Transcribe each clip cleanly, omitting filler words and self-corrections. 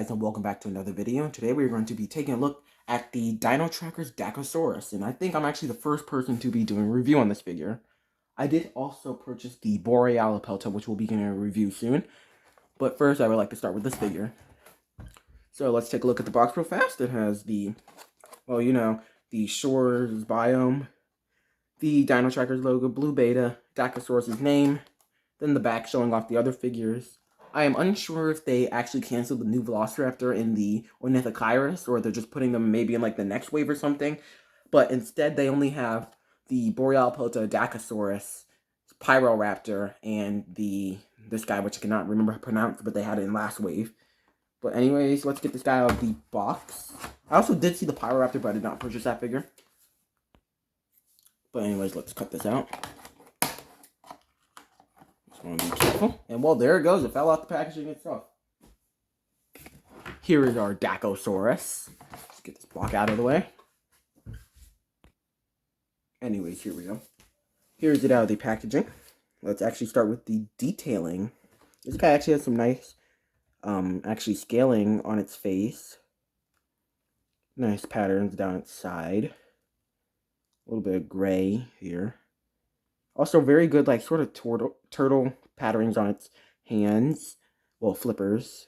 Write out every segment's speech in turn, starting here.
guys, and welcome back to another video. Today we're going to be taking a look at the Dino Tracker's Dacosaurus, and I think I'm actually the first person to be doing a review on this figure. I did also purchase the Borealopelta, which we'll be getting a review soon, but first I would like to start with this figure. So let's take a look at the box real fast. It has the, well, the Shores biome, the Dino Tracker's logo, Blue Beta, Dacosaurus' name, then the back showing off the other figures. I am unsure if they actually canceled the new Velociraptor in the Ornithocheirus, or they're just putting them maybe in like the next wave or something. But instead, they only have the Borealopelta, Dacosaurus, Pyroraptor, and this guy, which I cannot remember how to pronounce, but they had it in last wave. But anyways, let's get this guy out of the box. I also did see the Pyroraptor, but I did not purchase that figure. But anyways, let's cut this out. Just want to be careful. And well, there it goes. It fell out the packaging itself. Here is our dacosaurus. Let's get this block out of the way. Anyways, here we go. Here's it out of the packaging. Let's actually start with the detailing. This guy actually has some nice, actually scaling on its face. Nice patterns down its side. A little bit of gray here. Also very good, like, sort of turtle patterns on its hands. Well, flippers.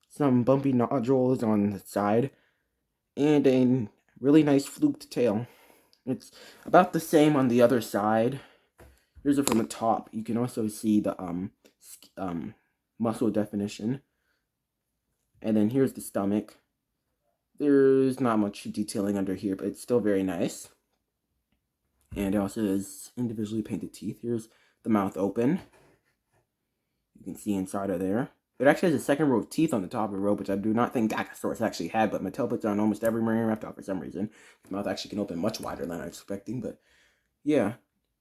Some bumpy nodules on the side. And a really nice fluked tail. It's about the same on the other side. Here's it from the top. You can also see the muscle definition. And then here's the stomach. There's not much detailing under here, but it's still very nice. And it also has individually painted teeth. Here's the mouth open. You can see inside of there. It actually has a second row of teeth on the top of the row, which I do not think Dacosaurus actually had, but Mattel puts it on almost every marine reptile for some reason. The mouth actually can open much wider than I was expecting, but yeah.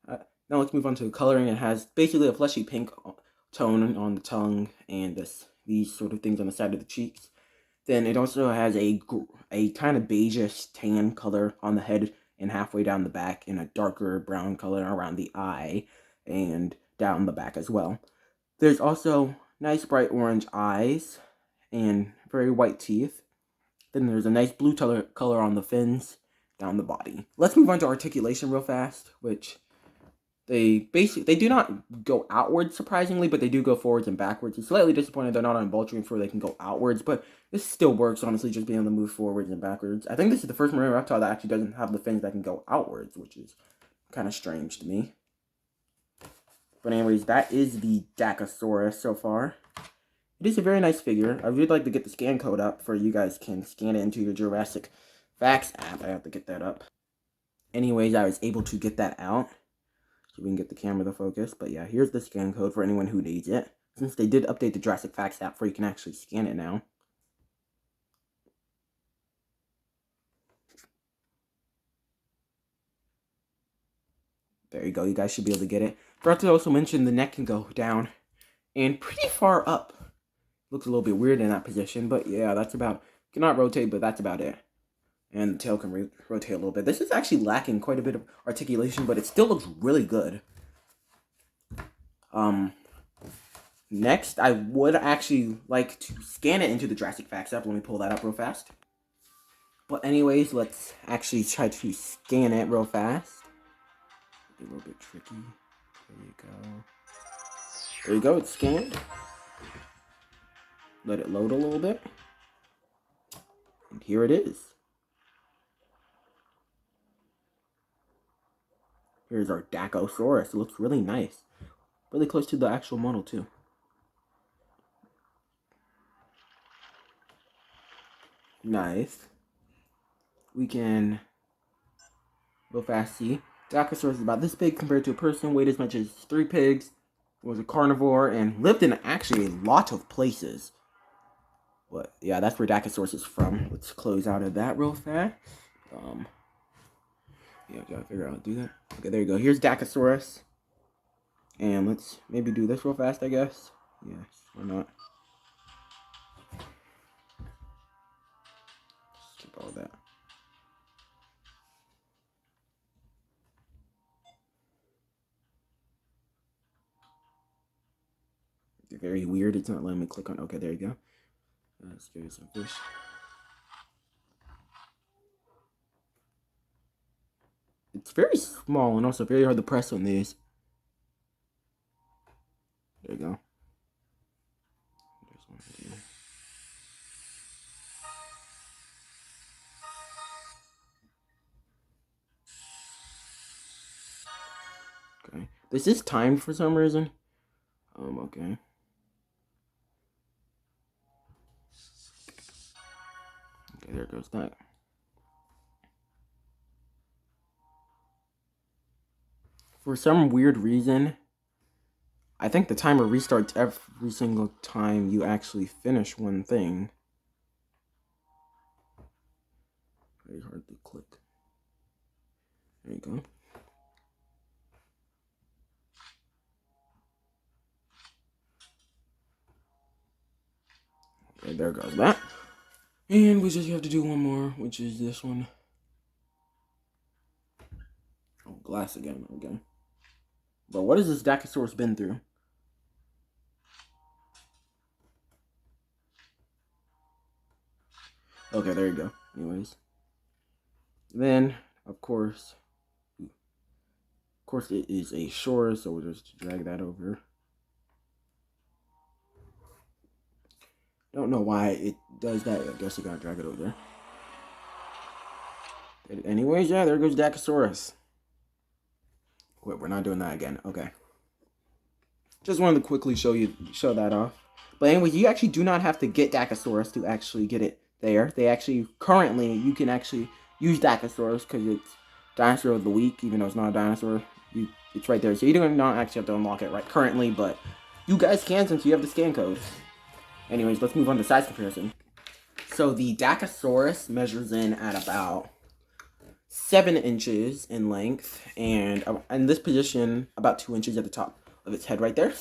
Now let's move on to the coloring. It has basically a fleshy pink tone on the tongue and these sort of things on the side of the cheeks. Then it also has a kind of beigeish tan color on the head and halfway down the back, and a darker brown color around the eye and down the back as well. There's also nice bright orange eyes and very white teeth. Then there's a nice blue color on the fins down the body. Let's move on to articulation real fast, which they do not go outwards surprisingly, but they do go forwards and backwards. It's slightly disappointed they're not on Vulture for they can go outwards, but this still works, honestly, just being able to move forwards and backwards. I think this is the first marine reptile that actually doesn't have the fins that can go outwards, which is kind of strange to me. But anyways, that is the Dacosaurus so far. It is a very nice figure. I really like to get the scan code up for you guys can scan it into your Jurassic Facts app. I have to get that up. Anyways, I was able to get that out. So we can get the camera to focus. But yeah, here's the scan code for anyone who needs it. Since they did update the Jurassic Facts app where you can actually scan it now. There you go. You guys should be able to get it. Forgot to also mention the neck can go down and pretty far up. Looks a little bit weird in that position, but yeah, that's about, cannot rotate, but that's about it. And the tail can rotate a little bit. This is actually lacking quite a bit of articulation, but it still looks really good. Next, I would actually like to scan it into the Jurassic Facts app. Let me pull that up real fast. But anyways, let's actually try to scan it real fast. A little bit tricky. There you go. There you go, it's scanned. Let it load a little bit. And here it is. Here's our Dacosaurus. It looks really nice. Really close to the actual model, too. Nice. We can real fast see. Dacosaurus is about this big compared to a person, weighed as much as 3 pigs, was a carnivore, and lived in actually a lot of places. But yeah, that's where Dacosaurus is from. Let's close out of that real fast. Yeah, gotta figure out how to do that. Okay, there you go. Here's Dacosaurus. And let's maybe do this real fast, I guess. Yes, why not? Skip all that. Very weird. It's not letting me click on. Okay, there you go. Let's get some fish. It's very small and also very hard to press on these. There you go. There's one here. Okay. This is timed for some reason. Okay. Okay, there goes that. For some weird reason, I think the timer restarts every single time you actually finish one thing. Very hard to click. There you go. Okay, there goes that. And we just have to do one more, which is this one. Oh, glass again. Okay. But what has this dacosaurus been through? Okay, there you go. Anyways. Then, of course, it is a shore, so we'll just drag that over. Don't know why it does that. I guess you gotta drag it over there. Anyways, yeah, there goes dacosaurus. Wait, we're not doing that again. Okay. Just wanted to quickly show that off. But anyways, you actually do not have to get dacosaurus to actually get it there. They actually, currently, you can actually use dacosaurus because it's dinosaur of the week, even though it's not a dinosaur. It's right there. So you do not actually have to unlock it right currently, but you guys can since you have the scan code. Anyways, let's move on to size comparison. So the dacosaurus measures in at about 7 inches in length, and in this position, about 2 inches at the top of its head right there.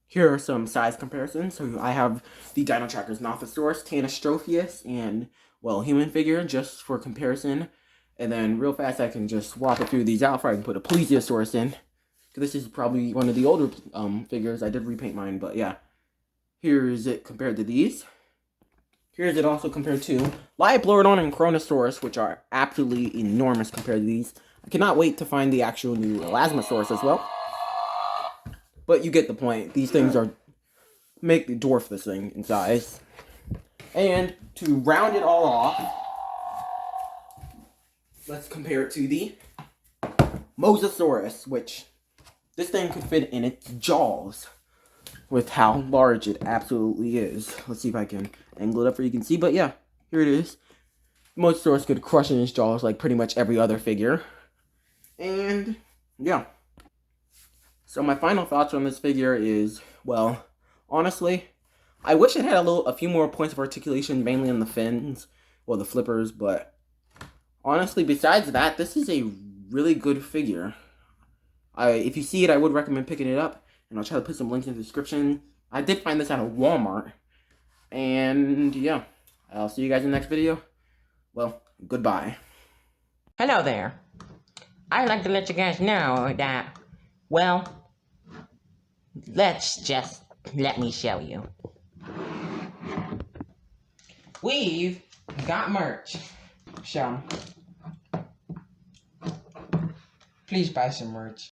Here are some size comparisons. So I have the Dino Tracker's Nothosaurus, Tanistropheus, and, well, human figure, just for comparison. And then, real fast, I can just swap a few of these out, or I can put a Plesiosaurus in. This is probably one of the older figures. I did repaint mine, but yeah. Here is it compared to these. Here's it also compared to Liopleurodon and Chronosaurus, which are absolutely enormous compared to these. I cannot wait to find the actual new Elasmosaurus as well. But you get the point. These things dwarf this thing in size. And to round it all off, let's compare it to the Mosasaurus, which this thing could fit in its jaws with how large it absolutely is. Let's see if I can angle it up so you can see. But yeah, here it is. Mosasaurus could crush in its jaws like pretty much every other figure. And yeah. So my final thoughts on this figure is, well, honestly, I wish it had a few more points of articulation, mainly on the fins, well, the flippers, but honestly, besides that, this is a really good figure. If you see it, I would recommend picking it up, and I'll try to put some links in the description. I did find this at a Walmart, and yeah, I'll see you guys in the next video. Well, goodbye. Hello there. I'd like to let you guys know that, well, let me show you. We've got merch. So, please buy some merch.